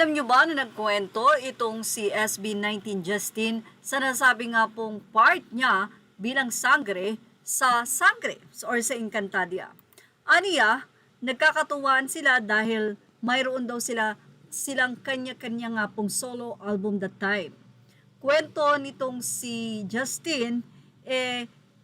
Alam nyo ba na nagkwento itong si SB19 Justin sa nasabi nga pong part niya bilang sangre sa sangre or sa Encantadia? Aniya, nagkakatuwaan sila dahil mayroon daw silang kanya-kanya nga pong solo album that time. Kwento nitong si Justin,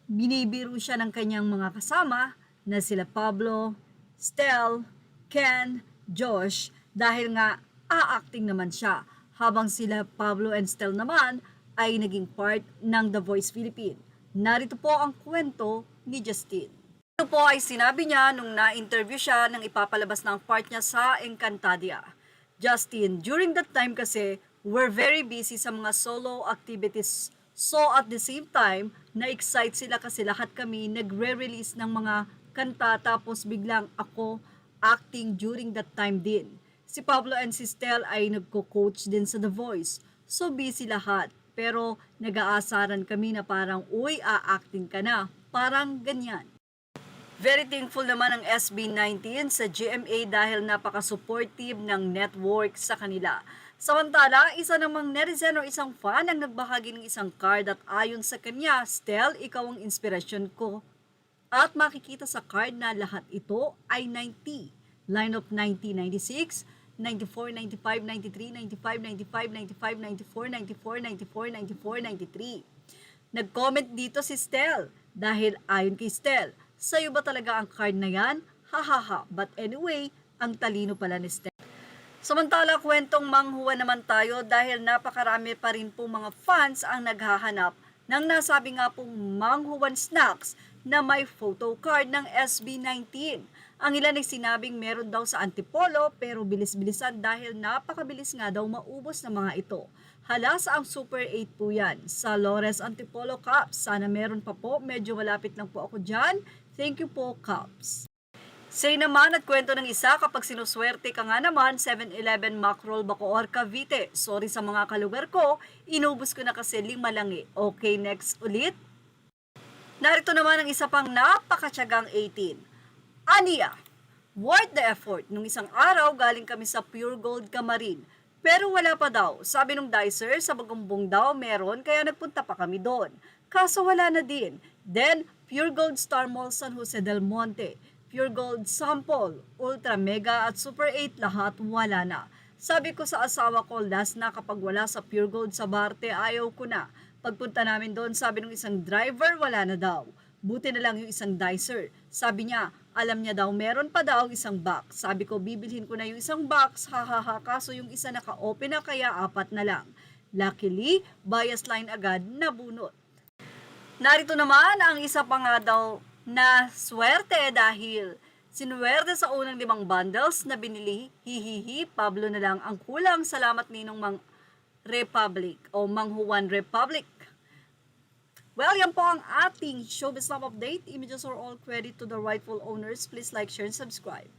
binibiro siya ng kanyang mga kasama na sila Pablo, Stel, Ken, Josh, dahil nga a-acting naman siya, habang sila Pablo and Stel naman ay naging part ng The Voice Philippines. Narito po ang kwento ni Justin. Ito po ay sinabi niya nung na-interview siya nang ipapalabas ng part niya sa Encantadia. Justin, during that time kasi, we're very busy sa mga solo activities. So at the same time, na-excite sila kasi lahat kami nagre-release ng mga kanta tapos biglang ako acting during that time din. Si Pablo and si Stel ay nagko-coach din sa The Voice. So busy lahat. Pero nag-aasaran kami na parang, uy, a-acting ka na. Parang ganyan. Very thankful naman ang SB19 sa GMA dahil napaka-supportive ng network sa kanila. Samantala, isa namang netizen o isang fan ang nagbahagi ng isang card at ayon sa kanya, Stel, ikaw ang inspirasyon ko. At makikita sa card na lahat ito ay 90. Line of 90, 96, 94, 95, 93, 95, 95, 95, 94, 94, 94, 93. Nag-comment dito si Stel dahil ayon kay Stel, sa'yo ba talaga ang card na yan? Hahaha. But anyway, ang talino pala ni Stel. Samantala, kwentong manghuwa naman tayo dahil napakarami pa rin po mga fans ang naghahanap ng nasabi nga pong Manghuwan Snacks na may photo card ng SB19. Ang ilan ay sinabing meron daw sa Antipolo pero bilis-bilisan dahil napakabilis nga daw maubos ng mga ito. Hala, sa ang Super 8 po yan. Sa Lores Antipolo Cups. Sana meron pa po. Medyo malapit lang po ako dyan. Thank you po, Cups. Say naman at kwento ng isa, kapag sinuswerte ka nga naman, 7-Eleven Macroll Bacoor, Cavite. Sorry sa mga kalugar ko, inubos ko na kasi 5 lang eh. Okay, next ulit. Narito naman ang isa pang napakatyagang 18. Aniya, worth the effort. Nung isang araw, galing kami sa Pure Gold Camarin. Pero wala pa daw. Sabi nung dicer, sa Bagumbong daw meron, kaya nagpunta pa kami doon. Kaso wala na din. Then, Pure Gold Star Mall San Jose del Monte, Pure Gold Sample, Ultra Mega at Super 8, lahat wala na. Sabi ko sa asawa ko, last na kapag wala sa Pure Gold sa Barte, ayaw ko na. Pagpunta namin doon, sabi ng isang driver, wala na daw. Buti na lang yung isang dicer. Sabi niya, alam niya daw, meron pa daw isang box. Sabi ko, bibilhin ko na yung isang box, hahaha, kaso yung isa naka-open na kaya 4 na lang. Luckily, bias line agad nabunot. Narito naman ang isa pa nga daw na swerte dahil sinuwerte sa unang 5 bundles na binili, hihihi, Pablo na lang ang kulang. Salamat Ninong Mang Republic o Manghuwan Republic. Well, yan po ang ating Showbiz Love Update. Images are all credit to the rightful owners. Please like, share, and subscribe.